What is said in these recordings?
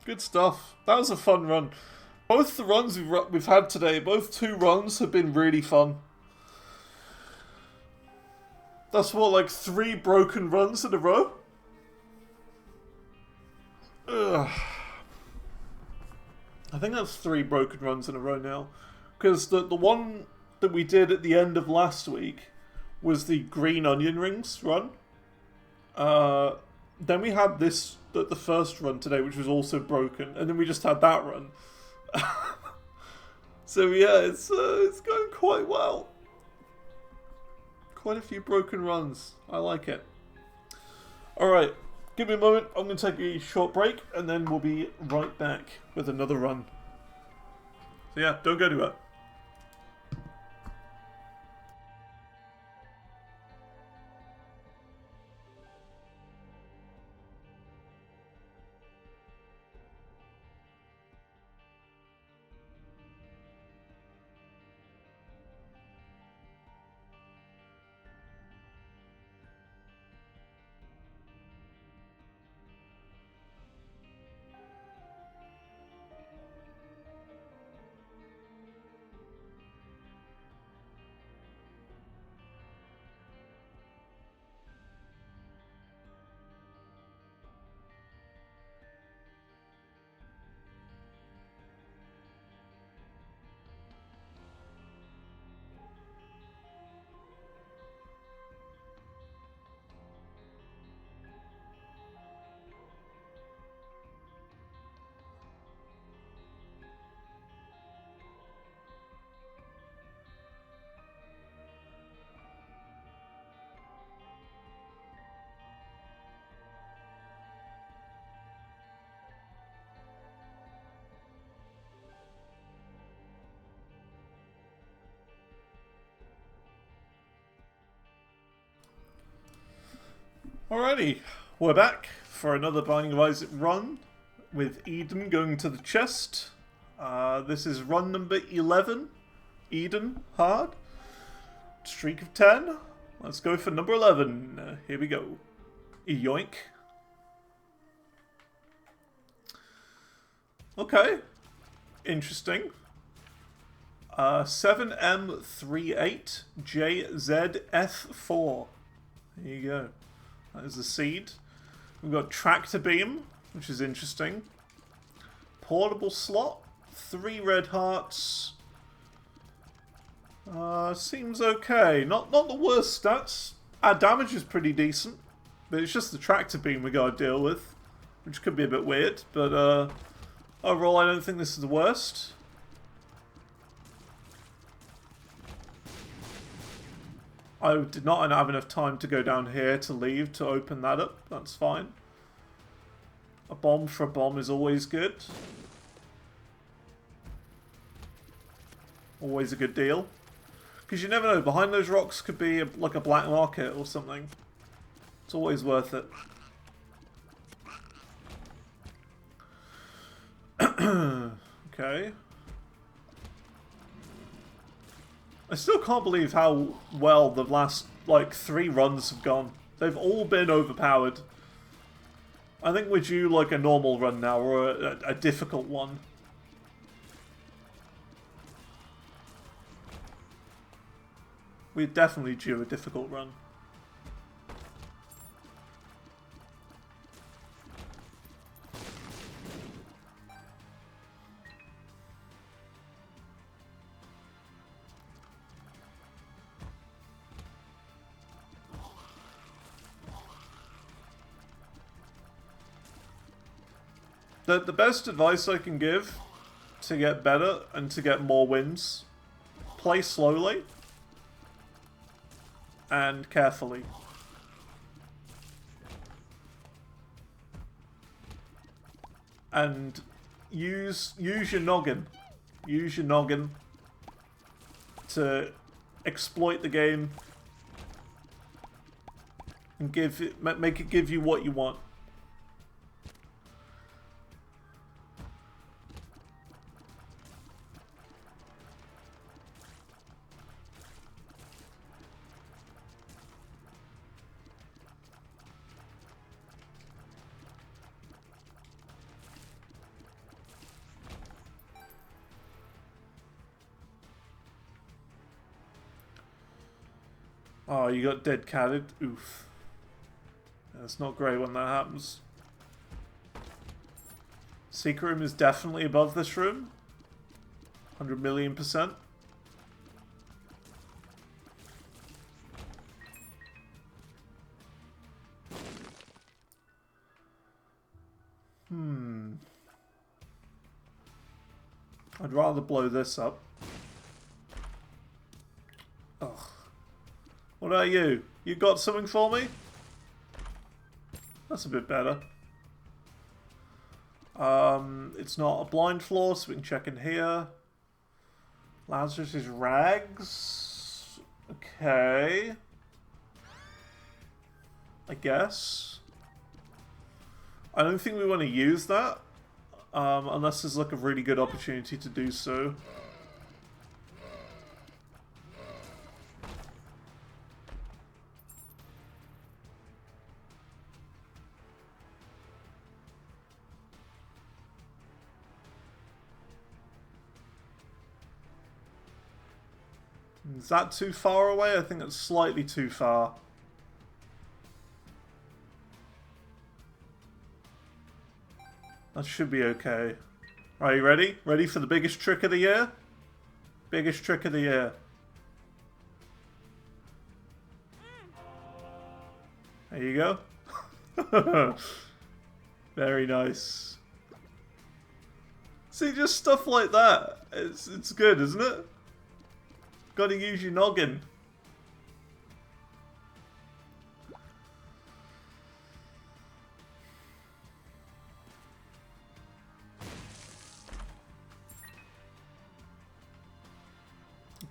Good stuff. That was a fun run. Both the runs we've had today, both 2 runs have been really fun. That's what, like 3 broken runs in a row? Ugh. I think that's 3 broken runs in a row now. Because the one that we did at the end of last week was the green onion rings run. Then we had the first run today, which was also broken, and then we just had that run. So yeah, it's going quite well. Quite a few broken runs. I like it. Alright, give me a moment. I'm going to take a short break, and then we'll be right back with another run. So yeah, don't go anywhere. Alrighty, we're back for another Binding of Isaac run with Eden going to the chest. This is run number 11. Eden, hard. Streak of 10. Let's go for number 11. Here we go. Yoink. Okay. Interesting. 7M38JZF4. There you go. That is the seed. We've got tractor beam, which is interesting. Portable slot. 3 red hearts. Seems okay. Not the worst stats. Our damage is pretty decent. But it's just the tractor beam we gotta deal with. Which could be a bit weird. But overall I don't think this is the worst. I did not have enough time to go down here to leave to open that up. That's fine. A bomb for a bomb is always good. Always a good deal. Because you never know, behind those rocks could be like a black market or something. It's always worth it. Okay. I still can't believe how well the last, like, 3 runs have gone. They've all been overpowered. I think we're due, like, a normal run now, or a difficult one. We're definitely due a difficult run. The best advice I can give to get better and to get more wins, play slowly and carefully. And use your noggin. Use your noggin to exploit the game and make it give you what you want. Oh, you got dead catted? Oof. That's not great when that happens. Secret room is definitely above this room. 100 million%. I'd rather blow this up. Ugh. What about you? You got something for me? That's a bit better. It's not a blind floor, so we can check in here. Lazarus's rags. Okay. I guess. I don't think we want to use that. Unless there's like a really good opportunity to do so. Is that too far away? I think that's slightly too far. That should be okay. Are you ready? Ready for the biggest trick of the year? Biggest trick of the year. There you go. Very nice. See, just stuff like that. It's good, isn't it? Gotta use your noggin.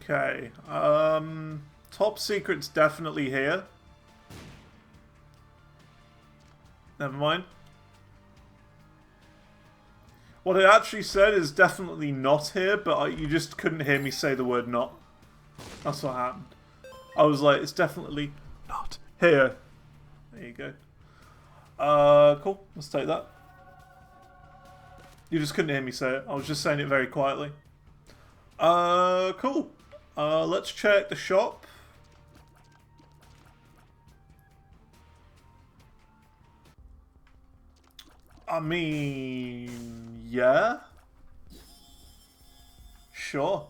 Okay, top secret's definitely here. Never mind. What I actually said is definitely not here, but you just couldn't hear me say the word not. That's what happened. I was like, it's definitely not here. There you go. Cool, let's take that. You just couldn't hear me say it. I was just saying it very quietly. Cool. Let's check the shop. I mean, yeah. Sure.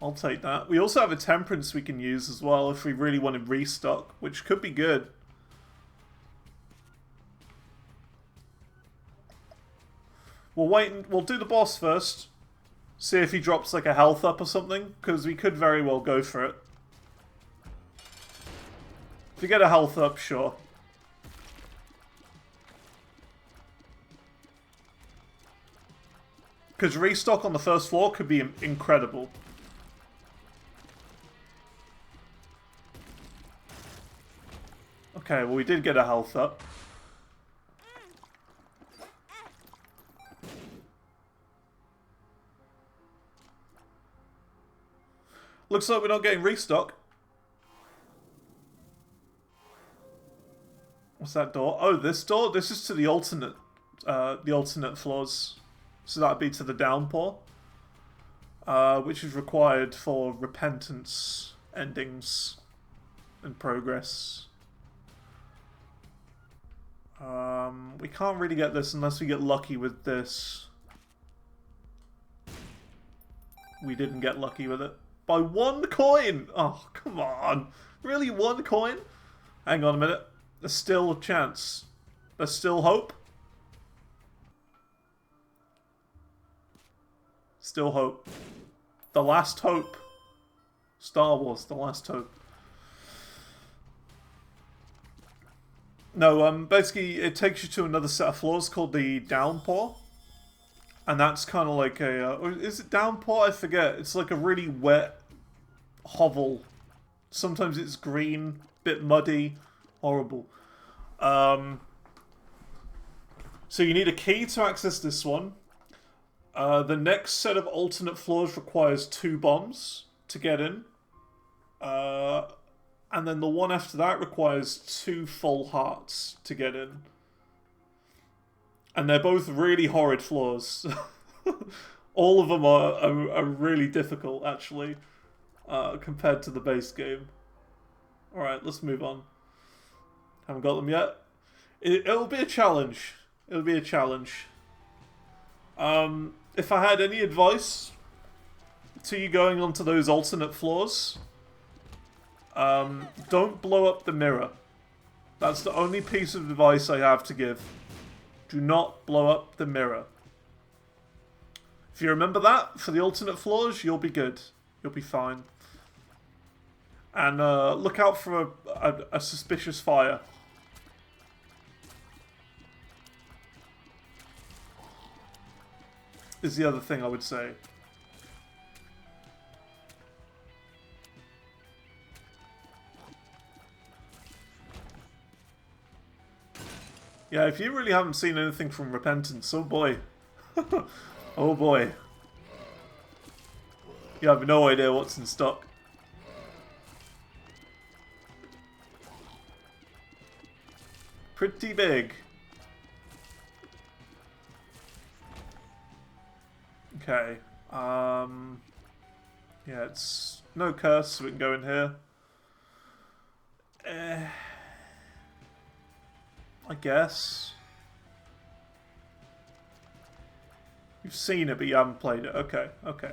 I'll take that. We also have a temperance we can use as well if we really want to restock, which could be good. We'll wait and we'll do the boss first. See if he drops like a health up or something, because we could very well go for it. If you get a health up, sure. Because restock on the first floor could be incredible. Okay, well we did get a health up. Looks like we're not getting restock. What's that door? Oh, this door? This is to the alternate floors. So that'd be to the downpour. Which is required for repentance endings and progress. We can't really get this unless we get lucky with this. We didn't get lucky with it. By 1 coin! Oh, come on. Really, 1 coin? Hang on a minute. There's still a chance. There's still hope. Still hope. The last hope. Star Wars, the last hope. No, basically it takes you to another set of floors called the Downpour. And that's kind of like a... or is it Downpour? I forget. It's like a really wet hovel. Sometimes it's green, bit muddy, horrible. So you need a key to access this one. The next set of alternate floors requires 2 bombs to get in. And then the one after that requires 2 full hearts to get in. And they're both really horrid floors. All of them are really difficult, actually. compared to the base game. Alright, let's move on. Haven't got them yet. It'll be a challenge. It'll be a challenge. If I had any advice to you going onto those alternate floors, don't blow up the mirror. That's the only piece of advice I have to give. Do not blow up the mirror. If you remember that for the alternate floors, you'll be good. You'll be fine. And look out for a suspicious fire. Is the other thing I would say. Yeah, if you really haven't seen anything from Repentance, oh boy. Oh boy. You have no idea what's in stock. Pretty big. Okay. Yeah, it's no curse, so we can go in here. I guess. You've seen it, but you haven't played it. Okay, okay.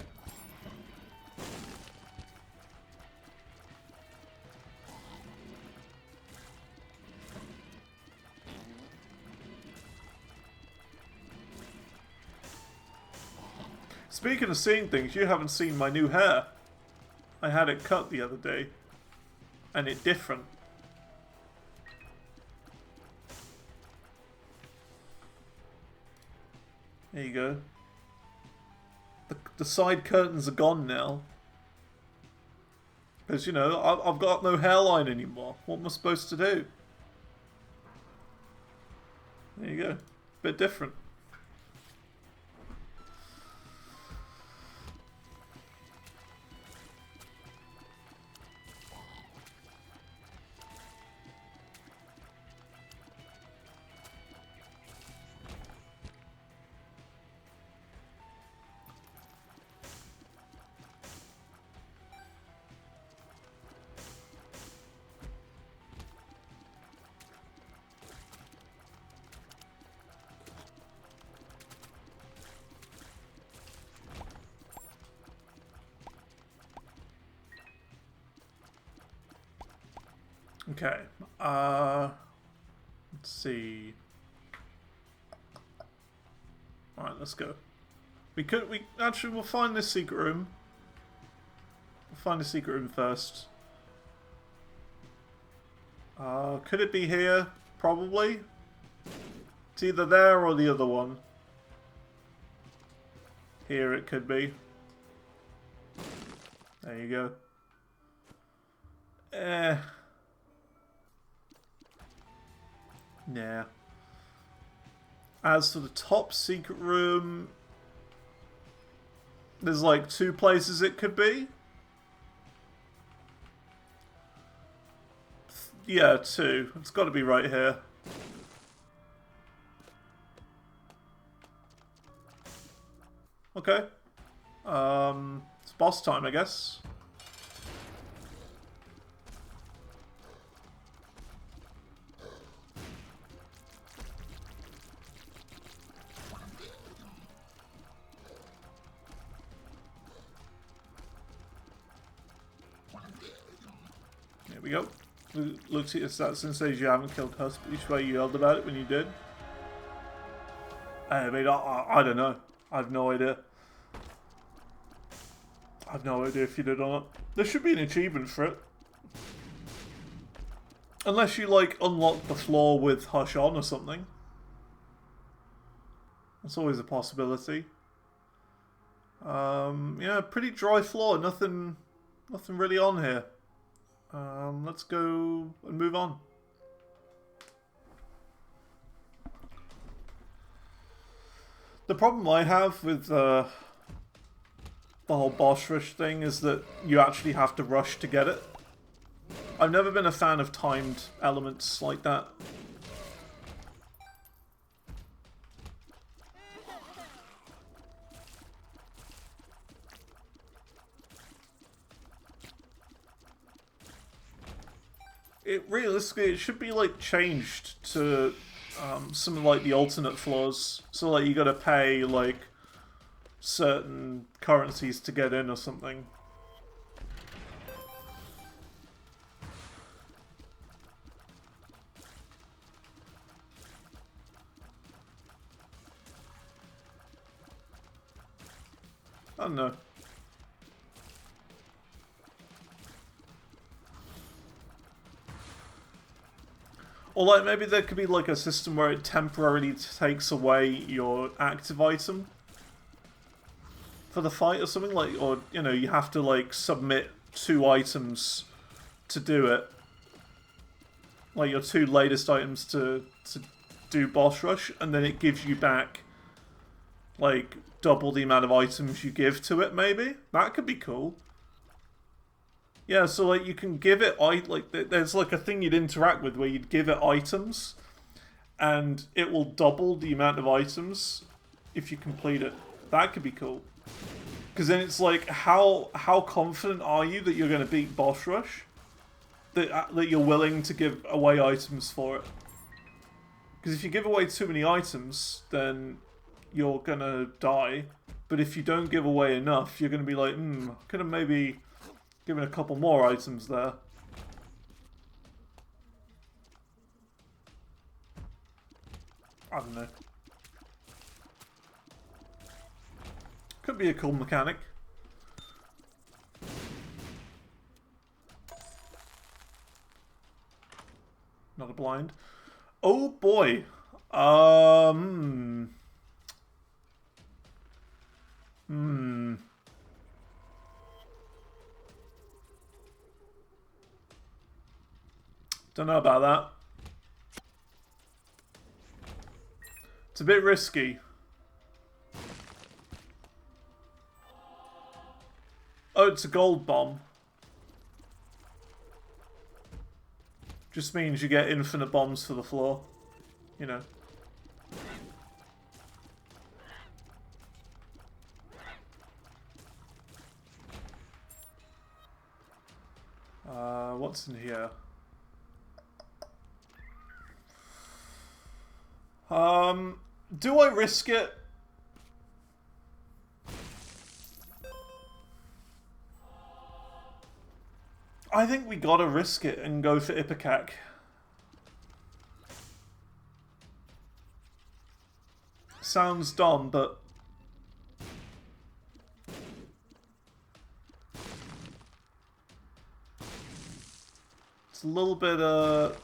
Speaking of seeing things, you haven't seen my new hair. I had it cut the other day. And it's different. There you go. The side curtains are gone now. Because, you know, I've got no hairline anymore. What am I supposed to do? There you go. Bit different. Okay, let's see. Alright, let's go. Actually, we'll find this secret room. We'll find the secret room first. Could it be here? Probably. It's either there or the other one. Here it could be. There you go. Nah. As for the top secret room, there's like 2 places it could be. Yeah, 2. It's got to be right here. Okay. It's boss time, I guess. Here we go. Looks at your stats and says you haven't killed Husk, but you swear you yelled about it when you did. I mean, I don't know. I have no idea. I have no idea if you did or not. There should be an achievement for it. Unless you, like, unlock the floor with Hush on or something. That's always a possibility. Yeah, pretty dry floor. Nothing really on here. Let's go and move on. The problem I have with the whole boss rush thing is that you actually have to rush to get it. I've never been a fan of timed elements like that. realistically, it should be like changed to some like the alternate floors. So like you gotta pay like certain currencies to get in or something. I don't know. Or like maybe there could be like a system where it temporarily takes away your active item for the fight or something, like, or you know, you have to like submit 2 items to do it. Like your 2 latest items to do boss rush, and then it gives you back like double the amount of items you give to it, maybe? That could be cool. Yeah, so like you can give it like there's like a thing you'd interact with where you'd give it items, and it will double the amount of items if you complete it. That could be cool. Because then it's like, how confident are you that you're going to beat boss rush? That you're willing to give away items for it. Because if you give away too many items, then you're gonna die. But if you don't give away enough, you're gonna be like, could have maybe given a couple more items there. I don't know. Could be a cool mechanic. Not a blind. Oh boy. Don't know about that. It's a bit risky. Oh, it's a gold bomb. Just means you get infinite bombs for the floor. You know. What's in here? Do I risk it? I think we gotta risk it and go for Ipecac. Sounds dumb, but it's a little bit of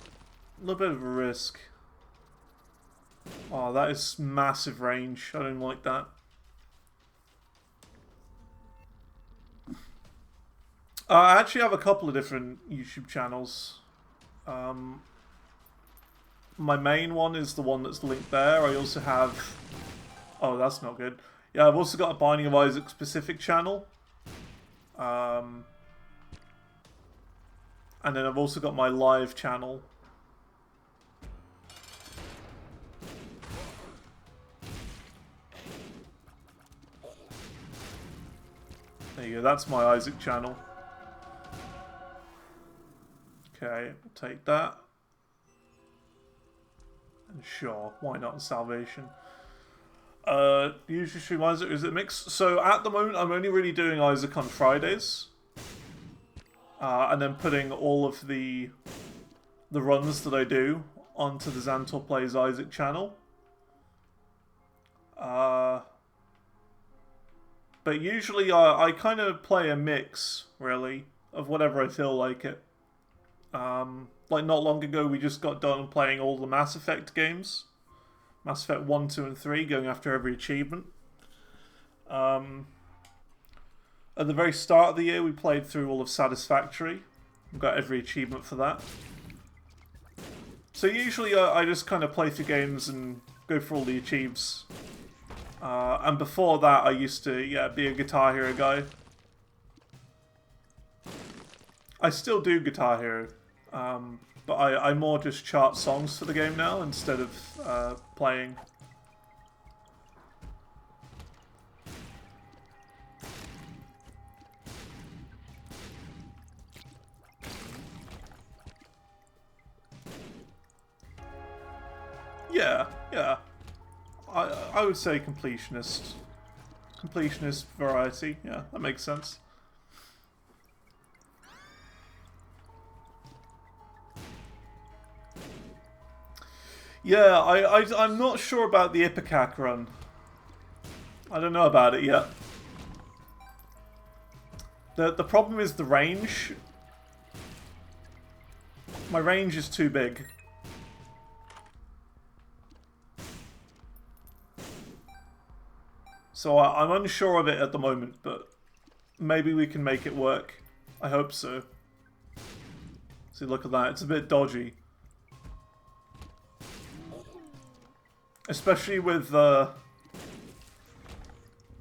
a risk. Oh, that is massive range. I don't like that. I actually have a couple of different YouTube channels. My main one is the one that's linked there. I also have... Oh, that's not good. Yeah, I've also got a Binding of Isaac specific channel. And then I've also got my live channel. There you go, that's my Isaac channel. Okay, I'll take that. And sure, why not Salvation? Usually stream Isaac, is it mixed? So at the moment, I'm only really doing Isaac on Fridays. And then putting all of the runs that I do onto the Xantor Plays Isaac channel. But usually I kind of play a mix, really, of whatever I feel like it. Like not long ago we just got done playing all the Mass Effect games. Mass Effect 1, 2 and 3, going after every achievement. At the very start of the year we played through all of Satisfactory. We got every achievement for that. So usually I just kind of play through games and go for all the achieves. And before that, I used to, be a Guitar Hero guy. I still do Guitar Hero, but I more just chart songs for the game now instead of playing. I would say completionist. Completionist variety. Yeah, that makes sense. Yeah, I'm not sure about the Ipecac run. I don't know about it yet. The problem is the range. My range is too big. So I'm unsure of it at the moment, but maybe we can make it work. I hope so. See, look at that. It's a bit dodgy. Especially with the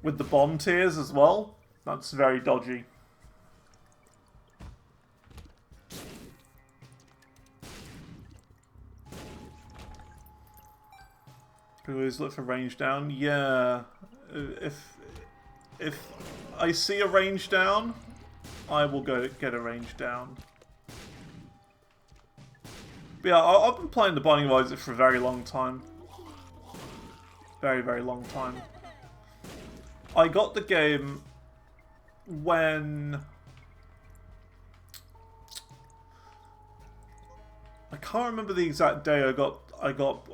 bomb tiers as well. That's very dodgy. Can we always look for range down? Yeah. If I see a range down, I will go get a range down. But yeah, I've been playing the Binding of Isaac for a very long time. Very, very long time. I got the game when... I can't remember the exact day I got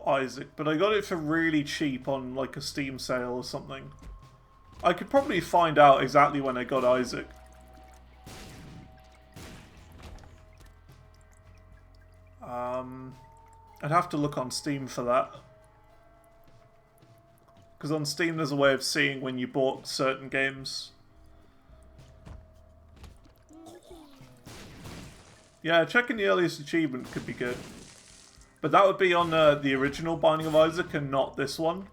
Isaac, but I got it for really cheap on like a Steam sale or something. I could probably find out exactly when I got Isaac. I'd have to look on Steam for that. Because on Steam there's a way of seeing when you bought certain games. Yeah, checking the earliest achievement could be good. But that would be on the original Binding of Isaac and not this one.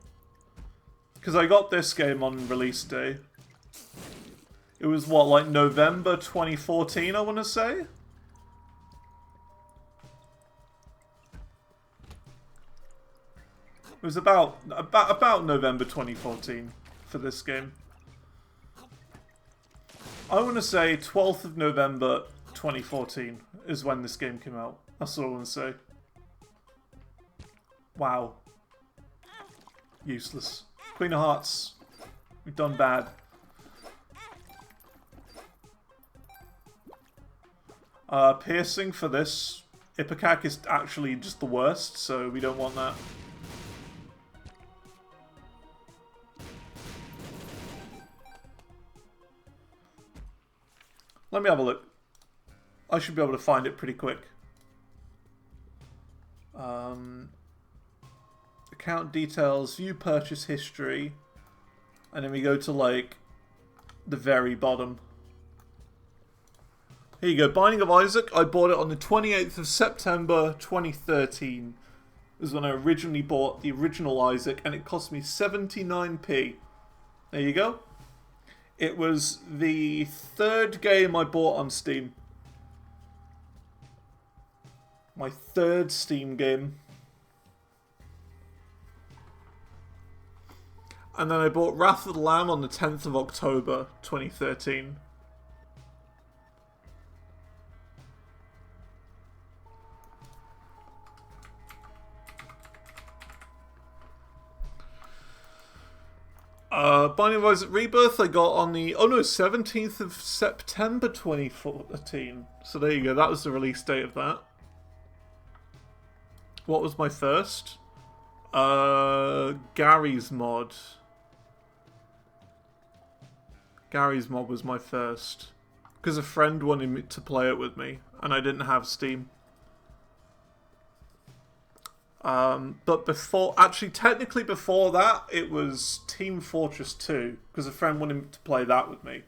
Because I got this game on release day. It was what, like November 2014, I want to say? It was about November 2014 for this game. I want to say 12th of November 2014 is when this game came out. That's all I want to say. Wow. Useless. Queen of Hearts. We've done bad. Piercing for this Ipecac is actually just the worst, so we don't want that. Let me have a look. I should be able to find it pretty quick. Account details, view purchase history, and then we go to like the very bottom. Here you go, Binding of Isaac. I bought it on the 28th of September 2013. Is when I originally bought the original Isaac, and it cost me 79p. There you go. It was the third game I bought on Steam. My third Steam game. And then I bought Wrath of the Lamb on the 10th of October 2013. Binding of Isaac Rebirth I got on the, 17th of September 2014. So there you go, that was the release date of that. What was my first? Gary's Mod. Gary's Mod was my first. Because a friend wanted me to play it with me, and I didn't have Steam. But before, actually technically before that, it was Team Fortress 2, because a friend wanted to play that with me.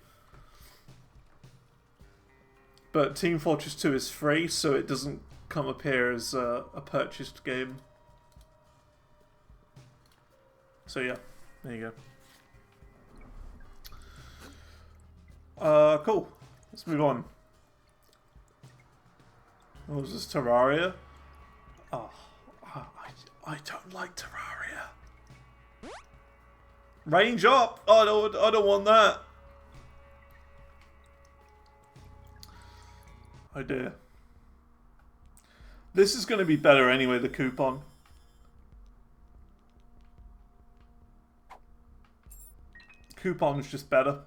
But Team Fortress 2 is free, so it doesn't come up here as a purchased game. So yeah, there you go. Cool. Let's move on. What was this, Terraria? Oh, I don't like Terraria. Range up! Oh, I don't want that. Oh dear. This is going to be better anyway, the coupon. coupon's just better.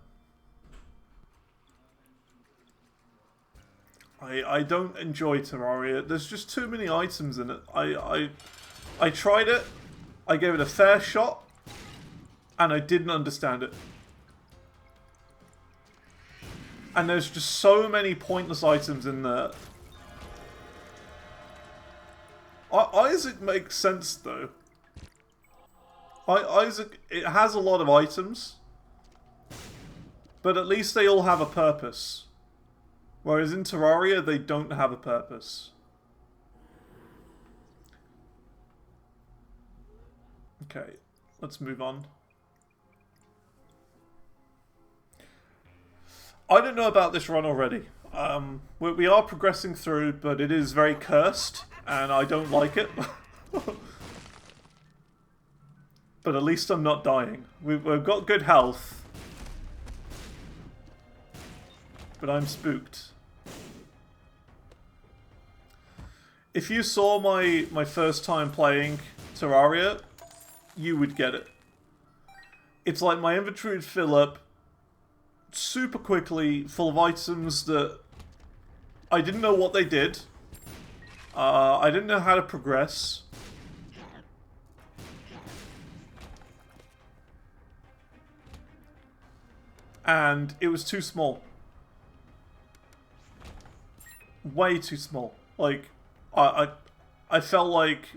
I don't enjoy Terraria. There's just too many items in it. I tried it. I gave it a fair shot. And I didn't understand it. And there's just so many pointless items in there. Isaac makes sense, though. Isaac, it has a lot of items. But at least they all have a purpose. Whereas in Terraria, they don't have a purpose. Okay, let's move on. I don't know about this run already. We are progressing through, but it is very cursed, and I don't like it. But at least I'm not dying. We've got good health. But I'm spooked. If you saw my first time playing Terraria, you would get it. It's like my inventory would fill up super quickly, full of items that I didn't know what they did. I didn't know how to progress. And it was too small. Way too small. Like, I felt like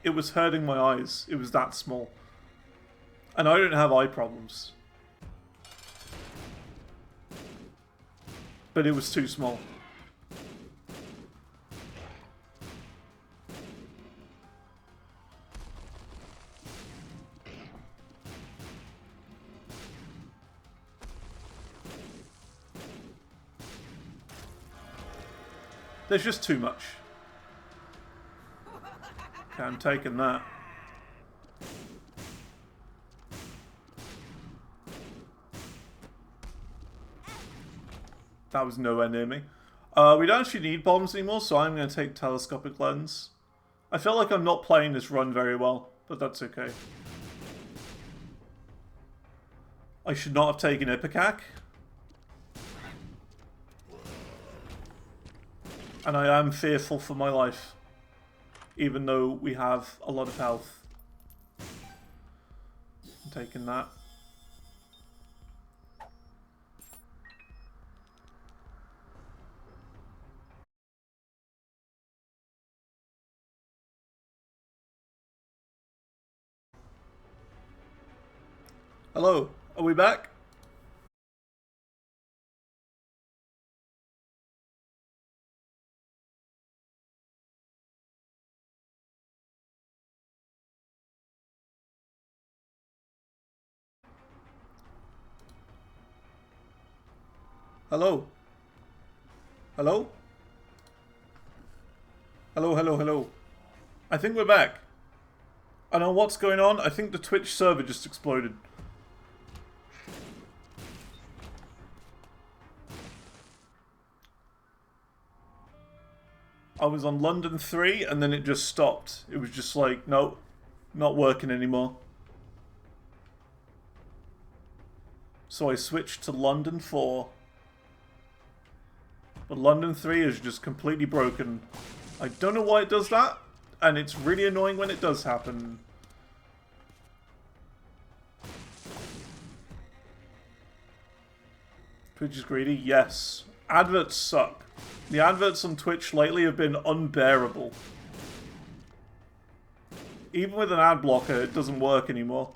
it was hurting my eyes. It was that small. And I don't have eye problems. But it was too small. There's just too much. Okay, I'm taking that. That was nowhere near me. We don't actually need bombs anymore, so I'm going to take telescopic lens. I feel like I'm not playing this run very well, but that's okay. I should not have taken Ipecac. And I am fearful for my life. Even though we have a lot of health. I'm taking that. Hello, are we back? Hello? Hello? Hello, hello, hello. I think we're back. I don't know what's going on. I think the Twitch server just exploded. I was on London 3 and then it just stopped. It was just like, no, not working anymore. So I switched to London 4. But London 3 is just completely broken. I don't know why it does that, and it's really annoying when it does happen. Twitch is greedy? Yes. Adverts suck. The adverts on Twitch lately have been unbearable. Even with an ad blocker, it doesn't work anymore.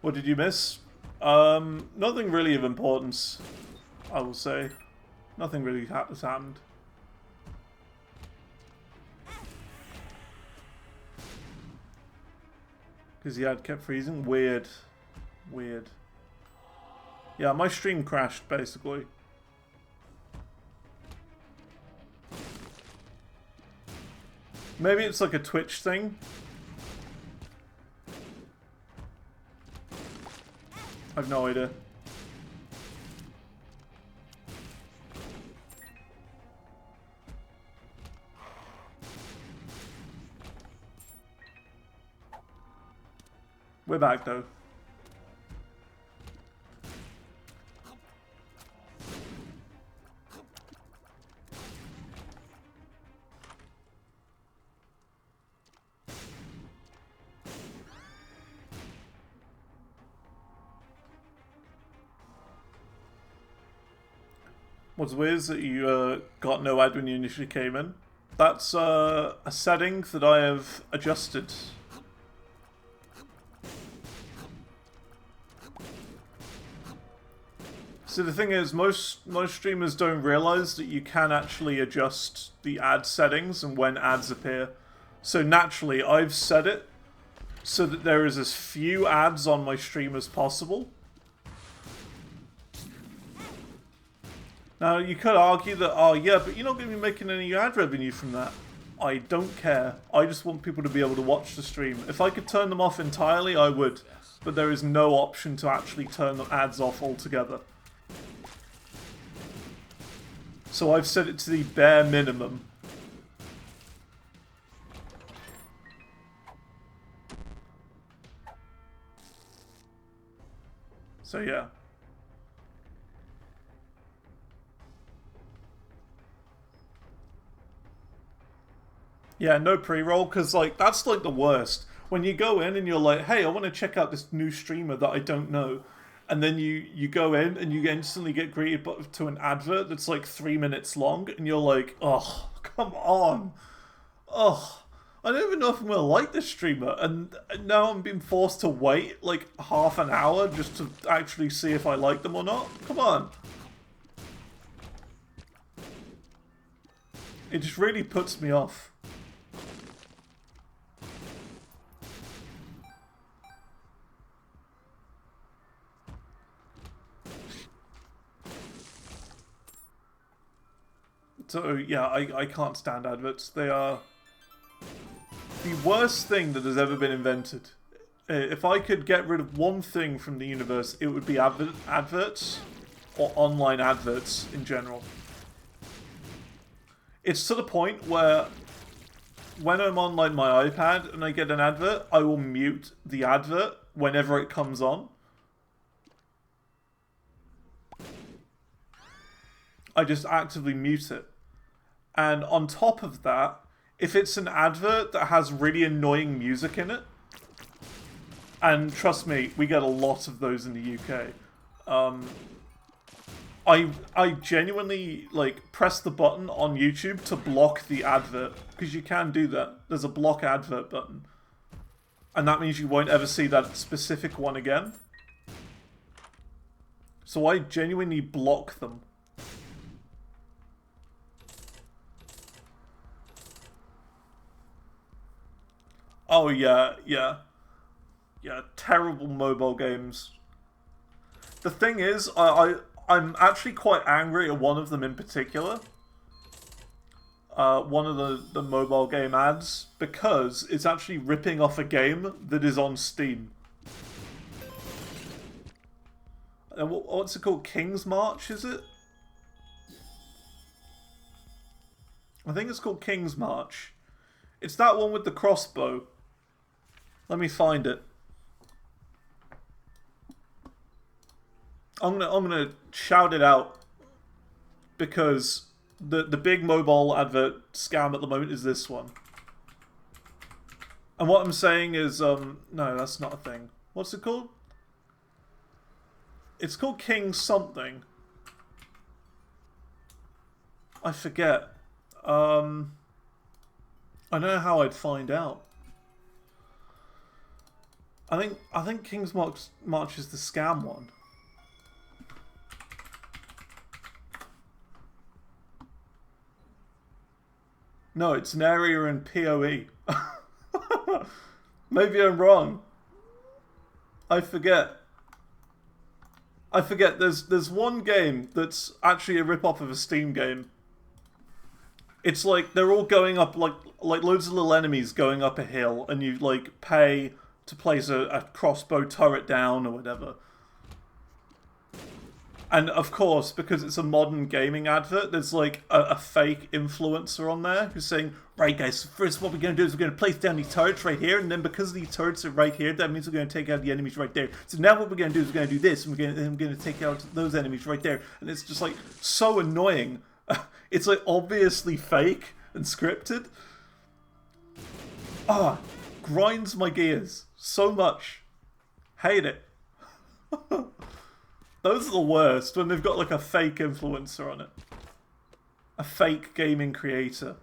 What did you miss? Nothing really of importance, I will say. Nothing really has happened. Because the ad kept freezing? Weird. Weird. Yeah, my stream crashed, basically. Maybe it's like a Twitch thing. I've no idea. We're back though. What's weird is that you got no ad when you initially came in. That's a setting that I have adjusted. So the thing is, most streamers don't realize that you can actually adjust the ad settings and when ads appear. So naturally, I've set it so that there is as few ads on my stream as possible. Now, you could argue that, oh yeah, but you're not going to be making any ad revenue from that. I don't care. I just want people to be able to watch the stream. If I could turn them off entirely, I would. But there is no option to actually turn the ads off altogether. So I've set it to the bare minimum. So yeah. Yeah, no pre-roll, because, like, that's, like, the worst. When you go in and you're like, hey, I want to check out this new streamer that I don't know. And then you go in and you instantly get greeted to an advert that's, like, 3 minutes long. And you're like, oh, come on. Oh, I don't even know if I'm going to like this streamer. And now I'm being forced to wait, like, half an hour just to actually see if I like them or not. Come on. It just really puts me off. So, yeah, I can't stand adverts. They are the worst thing that has ever been invented. If I could get rid of one thing from the universe, it would be adverts, or online adverts in general. It's to the point where when I'm on, like, my iPad and I get an advert, I will mute the advert whenever it comes on. I just actively mute it. And on top of that, if it's an advert that has really annoying music in it, and trust me, we get a lot of those in the UK, I genuinely, like, press the button on YouTube to block the advert, because you can do that. There's a block advert button. And that means you won't ever see that specific one again. So I genuinely block them. Oh yeah, yeah. Yeah, terrible mobile games. The thing is, I'm actually quite angry at one of them in particular. One of the mobile game ads, because it's actually ripping off a game that is on Steam. What's it called? King's March, is it? I think it's called King's March. It's that one with the crossbow. Let me find it. I'm gonna shout it out because the big mobile advert scam at the moment is this one. And what I'm saying is no, that's not a thing. What's it called? It's called King something. I forget. I don't know how I'd find out. I think King's March is the scam one. No, it's an area in PoE. Maybe I'm wrong. I forget. There's one game that's actually a rip-off of a Steam game. It's like they're all going up like loads of little enemies going up a hill, and you like pay to place a crossbow turret down or whatever. And of course, because it's a modern gaming advert, there's like a fake influencer on there who's saying, right guys, so first what we're going to do is we're going to place down these turrets right here, and then because these turrets are right here, that means we're going to take out the enemies right there. So now what we're going to do is we're going to do this, and we're going to take out those enemies right there. And it's just like so annoying. It's like obviously fake and scripted. Ah, grinds my gears so much. Hate it. Those are the worst, when they've got like a fake influencer on it. A fake gaming creator.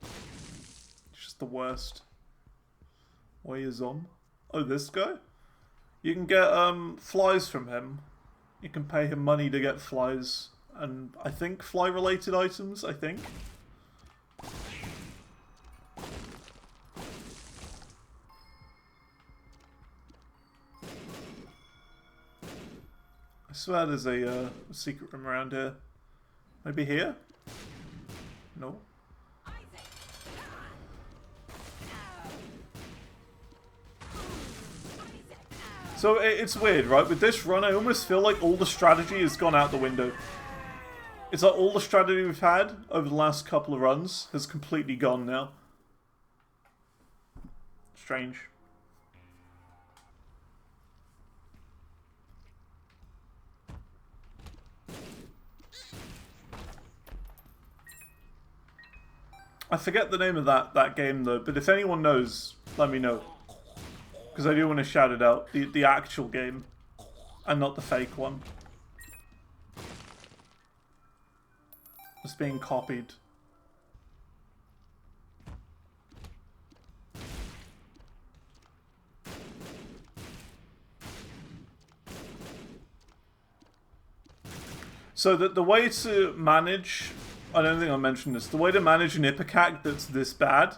It's just the worst. Where is on? Oh, this guy? You can get flies from him. You can pay him money to get flies. And I think fly related items, I think. I swear there's a secret room around here. Maybe here? No. So it's weird, right? With this run, I almost feel like all the strategy has gone out the window. It's like all the strategy we've had over the last couple of runs has completely gone now. Strange. I forget the name of that game though, but if anyone knows, let me know. Because I do want to shout it out. The actual game. And not the fake one. It's being copied. So the way to manage... I don't think I mentioned this. The way to manage an Ipecac that's this bad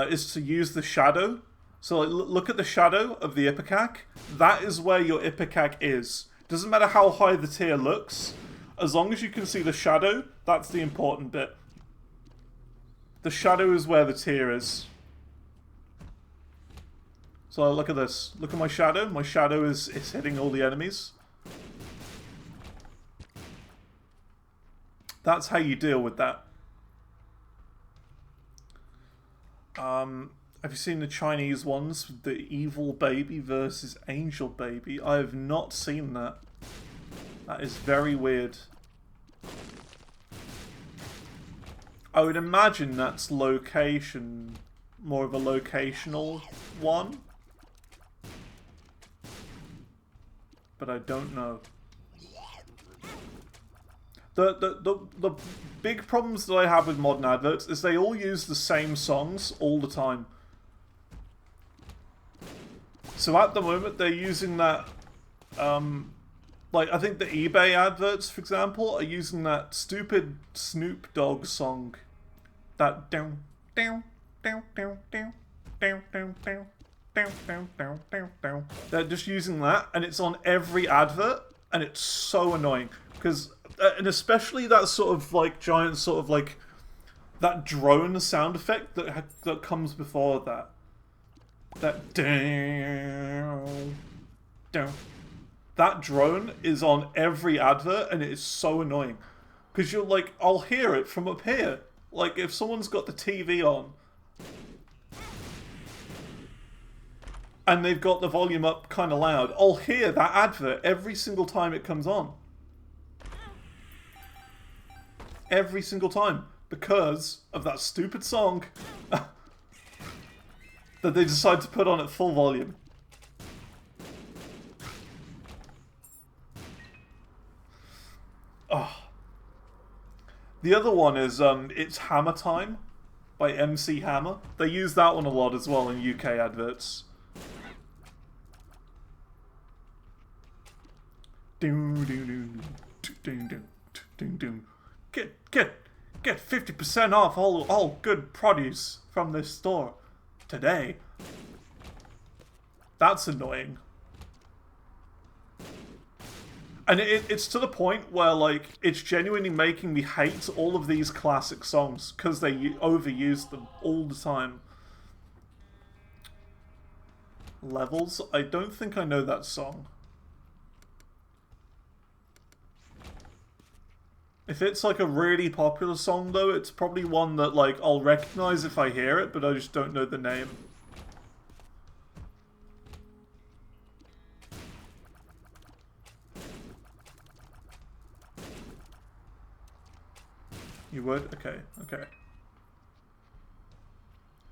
is to use the shadow. So like, look at the shadow of the Ipecac. That is where your Ipecac is. Doesn't matter how high the tier looks. As long as you can see the shadow, that's the important bit. The shadow is where the tier is. So look at this. Look at my shadow. My shadow is hitting all the enemies. That's how you deal with that. Have you seen the Chinese ones? The evil baby versus angel baby? I have not seen that. That is very weird. I would imagine that's location, more of a locational one. But I don't know. The big problems that I have with modern adverts is they all use the same songs all the time. So at the moment they're using that, like I think the eBay adverts, for example, are using that stupid Snoop Dogg song. That down, down, down, down, down, down, down, down, down, down, down, down, down. They're just using that, and it's on every advert, and it's so annoying because. And especially that sort of like giant sort of like that drone sound effect that comes before that. That down, down. That drone is on every advert and it is so annoying because you're like, I'll hear it from up here. Like if someone's got the TV on and they've got the volume up kind of loud, I'll hear that advert every single time it comes on. Every single time because of that stupid song that they decide to put on at full volume. Oh. The other one is It's Hammer Time by MC Hammer. They use that one a lot as well in UK adverts. Doom doom doom doom doom doom doom. Get 50% off all good produce from this store today. That's annoying. And it's to the point where like it's genuinely making me hate all of these classic songs because they overuse them all the time. Levels? I don't think I know that song. If it's like a really popular song though, it's probably one that like I'll recognize if I hear it, but I just don't know the name. You would? Okay, okay.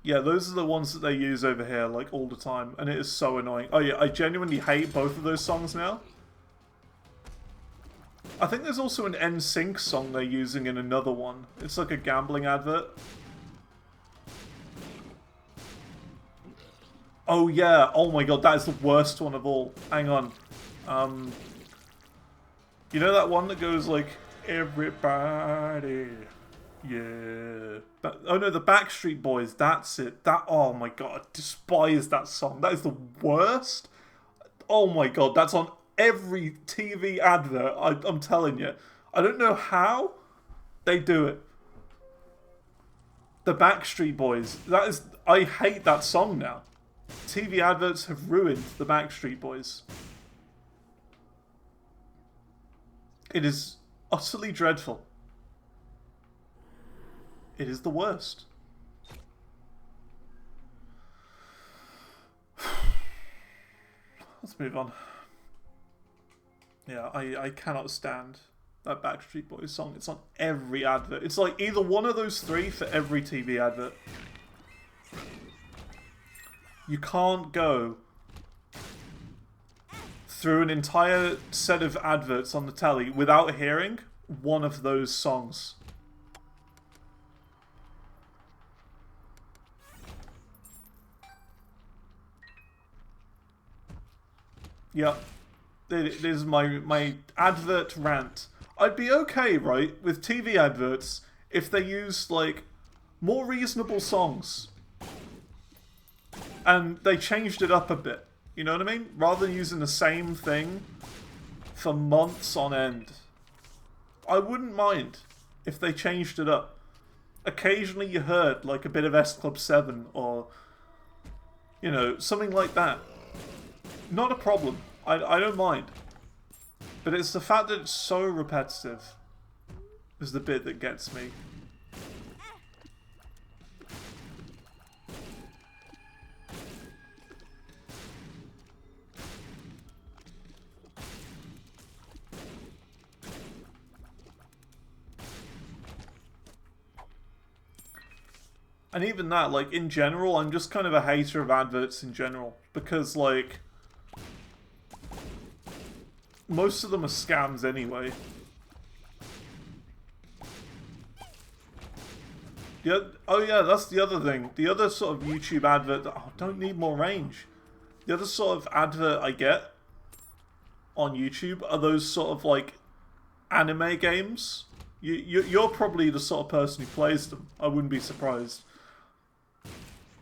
Yeah, those are the ones that they use over here, like, all the time, and it is so annoying. Oh yeah, I genuinely hate both of those songs now. I think there's also an NSYNC song they're using in another one. It's like a gambling advert. Oh yeah, oh my god, that is the worst one of all. Hang on. You know that one that goes like, everybody, yeah. Oh no, the Backstreet Boys, that's it. Oh my god, I despise that song. That is the worst. Oh my god, that's on every TV advert, I'm telling you. I don't know how they do it. The Backstreet Boys, I hate that song now. TV adverts have ruined the Backstreet Boys. It is utterly dreadful. It is the worst. Let's move on. Yeah, I cannot stand that Backstreet Boys song. It's on every advert. It's like either one of those three for every TV advert. You can't go through an entire set of adverts on the telly without hearing one of those songs. Yep. It is my advert rant. I'd be okay, right, with TV adverts if they used, like, more reasonable songs. And they changed it up a bit. You know what I mean? Rather than using the same thing for months on end. I wouldn't mind if they changed it up. Occasionally you heard, like, a bit of S Club 7 or, you know, something like that. Not a problem. I don't mind. But it's the fact that it's so repetitive is the bit that gets me. And even that, like, in general, I'm just kind of a hater of adverts in general. Because, like, most of them are scams anyway. Yeah, oh yeah, that's the other thing. The other sort of YouTube advert that don't need more range. The other sort of advert I get on YouTube are those sort of like anime games. You're probably the sort of person who plays them. I wouldn't be surprised.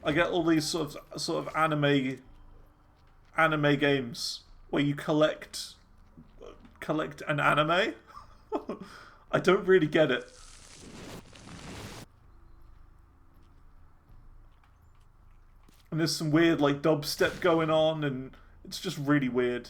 I get all these sort of anime games where you collect an anime. I don't really get it. And there's some weird like dubstep going on, and it's just really weird.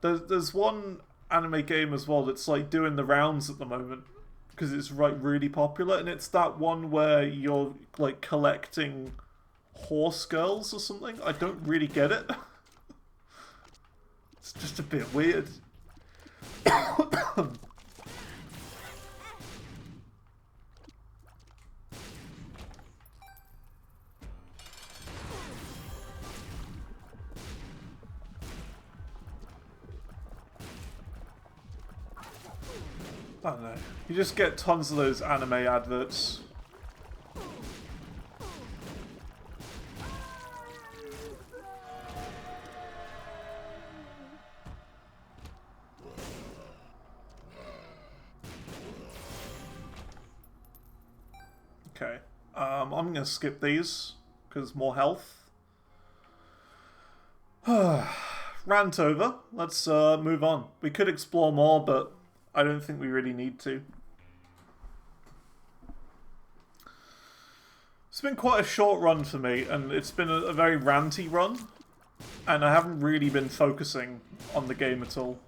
There's one anime game as well that's like doing the rounds at the moment because it's like really popular, and it's that one where you're like collecting horse girls or something. I don't really get it. It's just a bit weird. I don't know. You just get tons of those anime adverts. Okay. I'm going to skip these because more health. Rant over. Let's move on. We could explore more, but I don't think we really need to. It's been quite a short run for me, and it's been a very ranty run, and I haven't really been focusing on the game at all.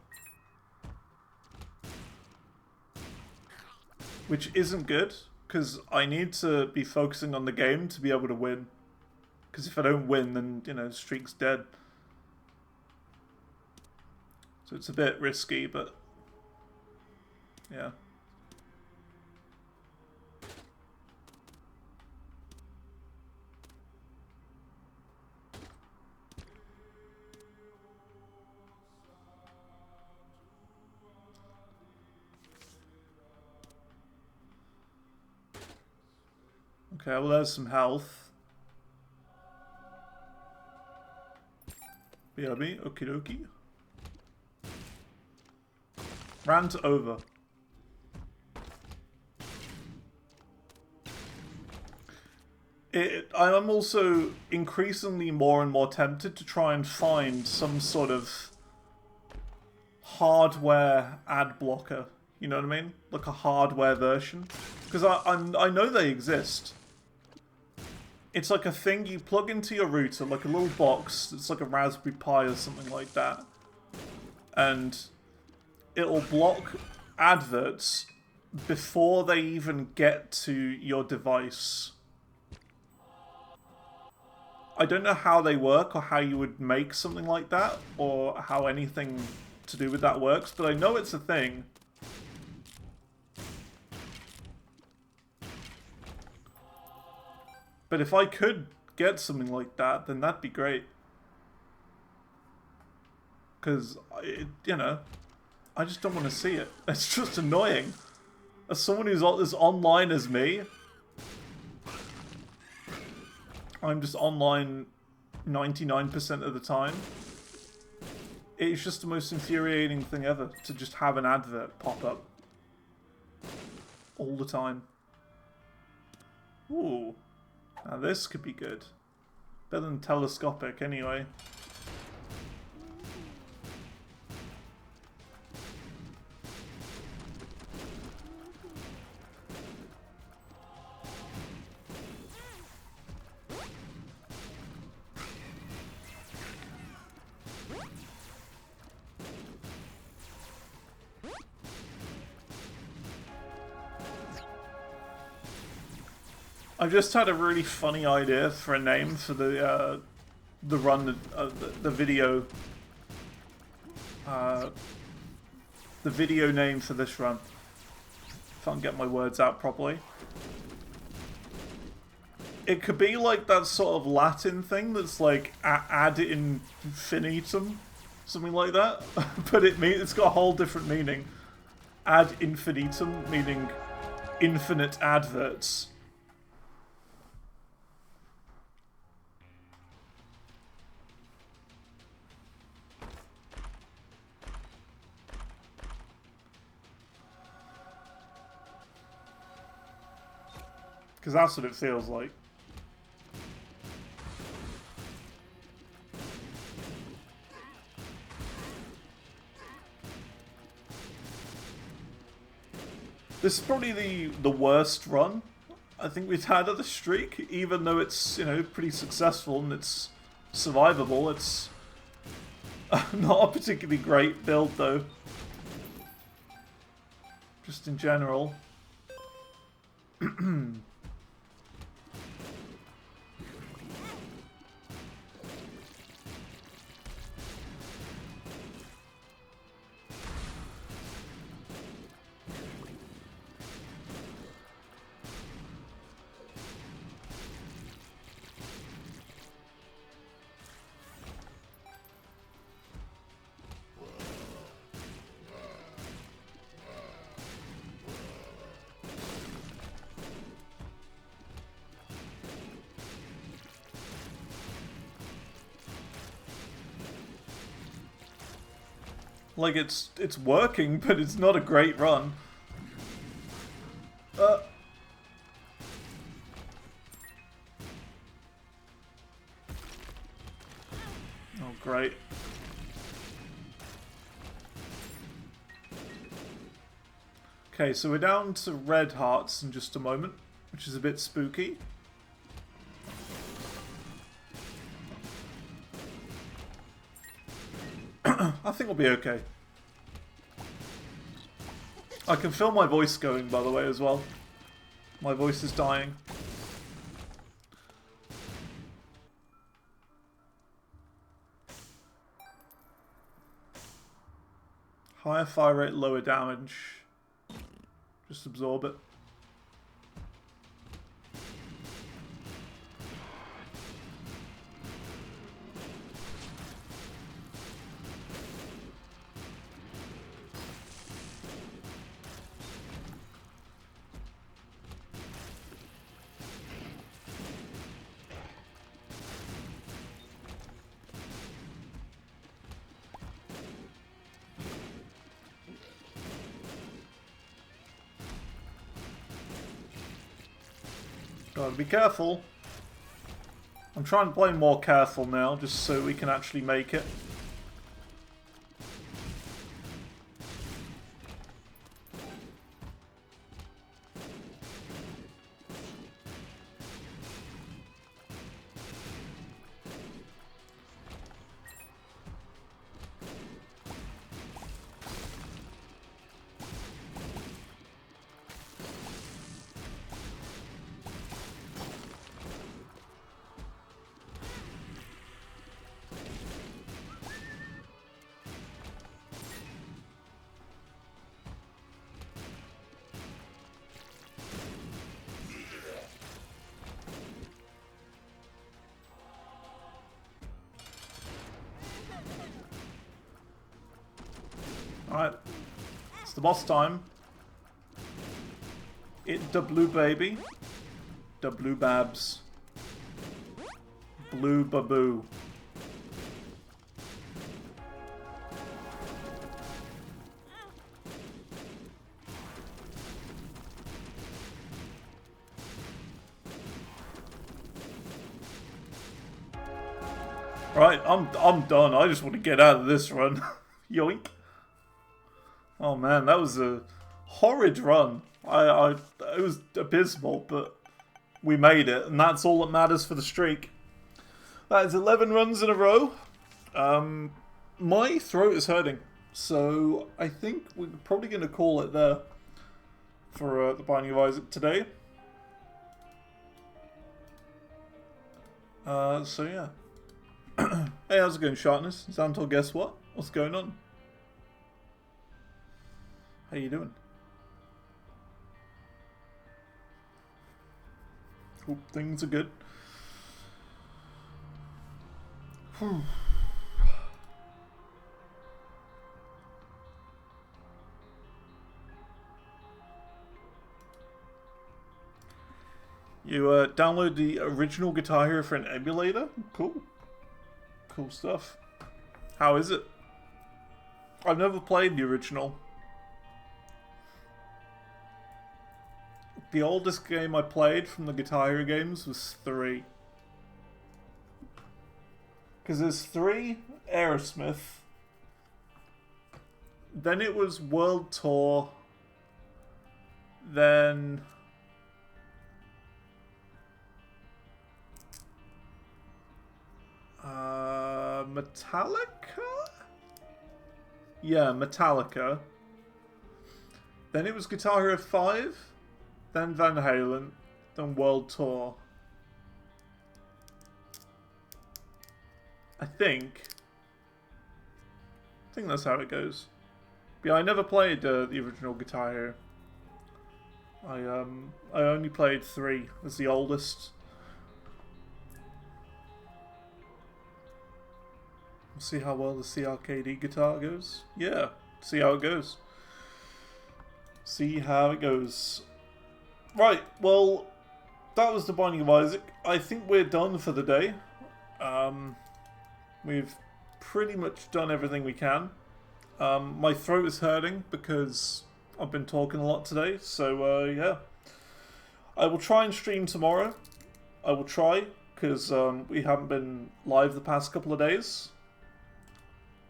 Which isn't good, because I need to be focusing on the game to be able to win. Because if I don't win, then, you know, the streak's dead. So it's a bit risky, but yeah. Okay, well there's some health. BRB, okie dokie. Rant over. I'm also increasingly more and more tempted to try and find some sort of hardware ad blocker. You know what I mean? Like a hardware version. Because I know they exist. It's like a thing you plug into your router, like a little box. It's like a Raspberry Pi or something like that. And it'll block adverts before they even get to your device. I don't know how they work or how you would make something like that or how anything to do with that works, but I know it's a thing. But if I could get something like that, then that'd be great. Because, you know, I just don't want to see it. It's just annoying. As someone who's as online as me, I'm just online 99% of the time. It's just the most infuriating thing ever to just have an advert pop up. All the time. Ooh. Now this could be good. Better than telescopic anyway. I've just had a really funny idea for a name for the run, the video, the video name for this run. If I can get my words out properly. It could be like that sort of Latin thing that's like ad infinitum, something like that. But it's got a whole different meaning. Ad infinitum meaning infinite adverts. Because that's what it feels like. This is probably the worst run I think we've had of the streak, even though it's, you know, pretty successful and it's survivable. It's not a particularly great build though. Just in general. Like, it's working, but it's not a great run. Oh, great. Okay, so we're down to red hearts in just a moment, which is a bit spooky. I think we'll be okay. I can feel my voice going, by the way, as well. My voice is dying. Higher fire rate, lower damage. Just absorb it. Gotta be careful. I'm trying to play more careful now, just so we can actually make it. Alright, it's the boss time. It da blue baby. Da blue babs. Blue baboo. Right, I'm done. I just want to get out of this run. Yoink. Oh man, that was a horrid run. It was abysmal, but we made it, and that's all that matters for the streak. That is 11 runs in a row. My throat is hurting, so I think we're probably going to call it there for the Binding of Isaac today. So yeah. Hey, how's it going, Sharpness? Xantor, guess what? What's going on? How you doing? Hope things are good. You download the original Guitar Hero for an emulator? Cool. Cool stuff. How is it? I've never played the original. The oldest game I played from the Guitar Hero games was 3. Because there's 3, Aerosmith. Then it was World Tour. Then... Metallica? Yeah, Metallica. Then it was Guitar Hero 5. Then Van Halen. Then World Tour. I think that's how it goes. But yeah, I never played the original Guitar Hero. I only played 3 as the oldest. We'll see how well the CRKD guitar goes. Yeah, see how it goes. See how it goes. Right, well, that was the Binding of Isaac. I think we're done for the day. We've pretty much done everything we can. My throat is hurting because I've been talking a lot today, so yeah. I will try and stream tomorrow. I will try, because we haven't been live the past couple of days.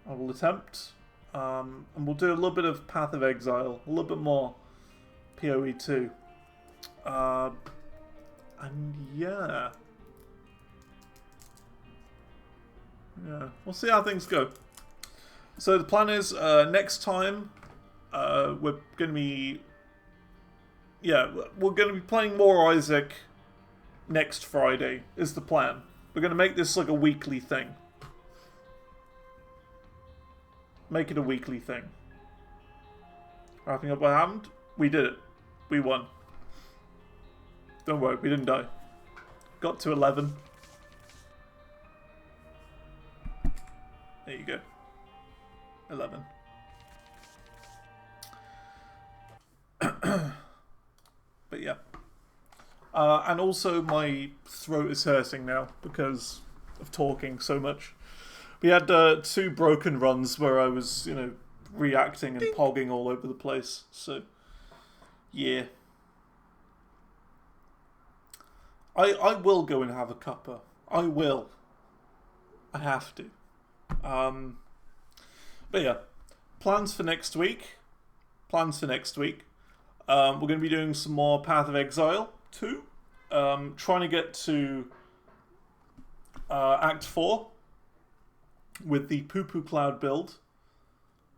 I will attempt. And we'll do a little bit of Path of Exile, a little bit more PoE 2. And yeah. Yeah, we'll see how things go. So the plan is next time we're going to be, yeah, we're going to be playing more Isaac next Friday is the plan. We're going to make this like a weekly thing. Make it a weekly thing. Wrapping up what happened. We did it. We won. Don't worry, we didn't die. Got to 11. There you go. 11. But yeah. And also my throat is hurting now because of talking so much. We had 2 broken runs where I was, reacting and pogging all over the place. So, yeah. I will go and have a cuppa. I will. I have to. But yeah. Plans for next week. We're going to be doing some more Path of Exile 2. Trying to get to Act 4 with the Poo Poo Cloud build.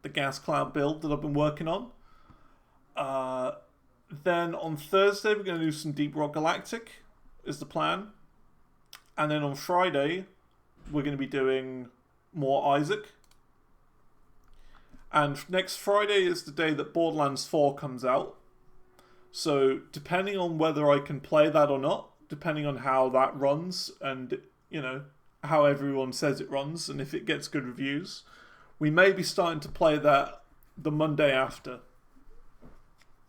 The Gas Cloud build that I've been working on. Then on Thursday we're going to do some Deep Rock Galactic is the plan. And then on Friday we're going to be doing more Isaac. And next Friday is the day that Borderlands 4 comes out. So depending on whether I can play that or not, depending on how that runs and, how everyone says it runs and if it gets good reviews, we may be starting to play that the Monday after.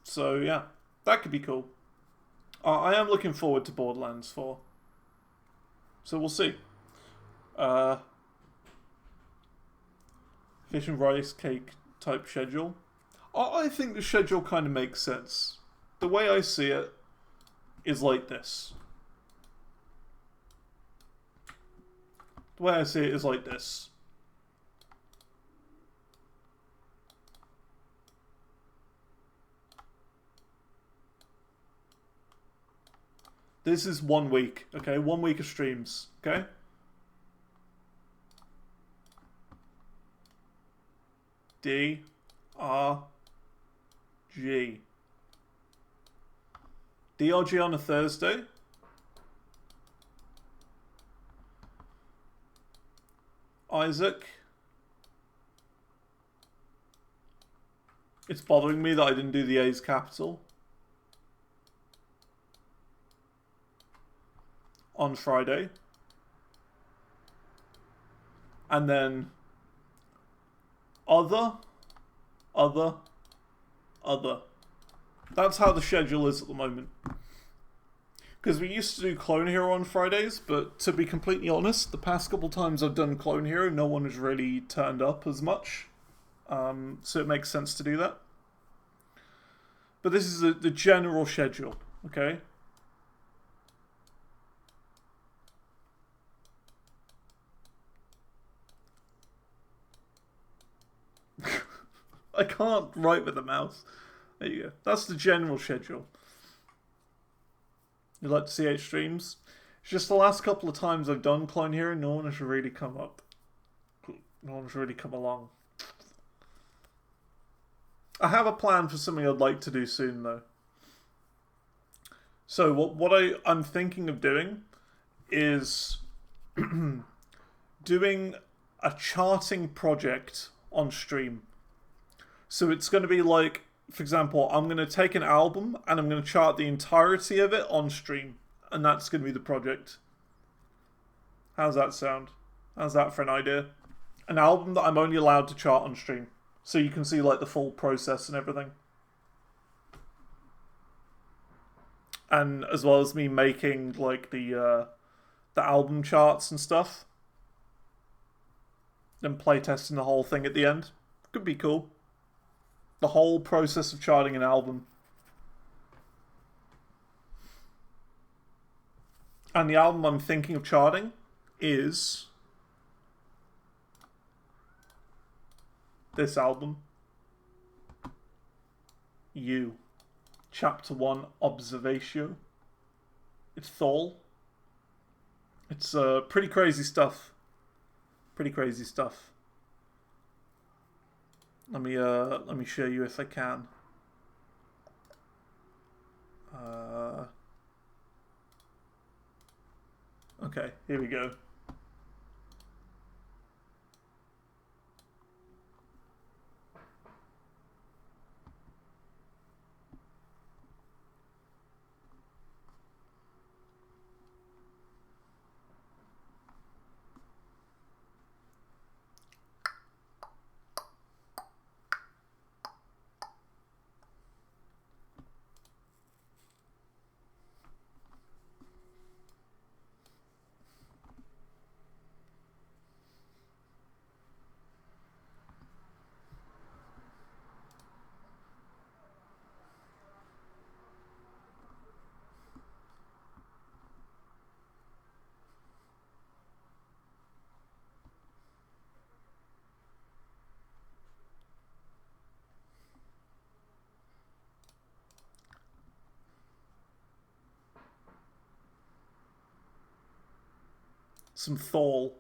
So yeah, that could be cool. I am looking forward to Borderlands 4. So we'll see. Fish and rice cake type schedule. I think the schedule kind of makes sense. The way I see it is like this. The way I see it is like this. This is 1 week, okay? 1 week of streams, okay? D R G. DRG on a Thursday. Isaac. It's bothering me that I didn't do the A's capital. On Friday. And then other. That's how the schedule is at the moment. Because we used to do Clone Hero on Fridays, but to be completely honest, the past couple times I've done Clone Hero, no one has really turned up as much. So it makes sense to do that. But this is the general schedule, okay? I can't write with the mouse. There you go. That's the general schedule. You like to see 8 streams? It's just the last couple of times I've done Clone Hero, no one has really come up. No one's really come along. I have a plan for something I'd like to do soon, though. So what I'm thinking of doing is doing a charting project on stream. So it's going to be like, for example, I'm going to take an album and I'm going to chart the entirety of it on stream. And that's going to be the project. How's that sound? How's that for an idea? An album that I'm only allowed to chart on stream. So you can see like the full process and everything. And as well as me making like the album charts and stuff. And playtesting the whole thing at the end. Could be cool. The whole process of charting an album. And the album I'm thinking of charting is this album. You. Chapter 1, Observatio. It's Thal. It's pretty crazy stuff. Pretty crazy stuff. Let me show you if I can. Okay, here we go. Some thal.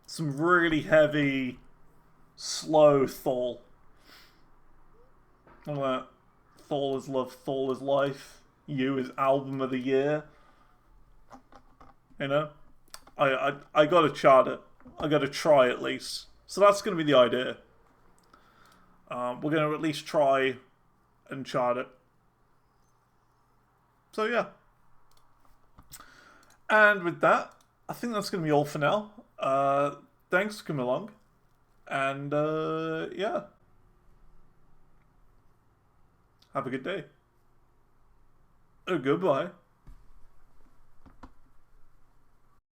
Some really heavy, slow thal. All that. Thal is love, Thal is life. You is album of the year. You know? I gotta chart it. I gotta try at least. So that's gonna be the idea. We're gonna at least try and chart it. So yeah. And with that, I think that's gonna be all for now. Thanks for coming along. And yeah. Have a good day. Oh, goodbye.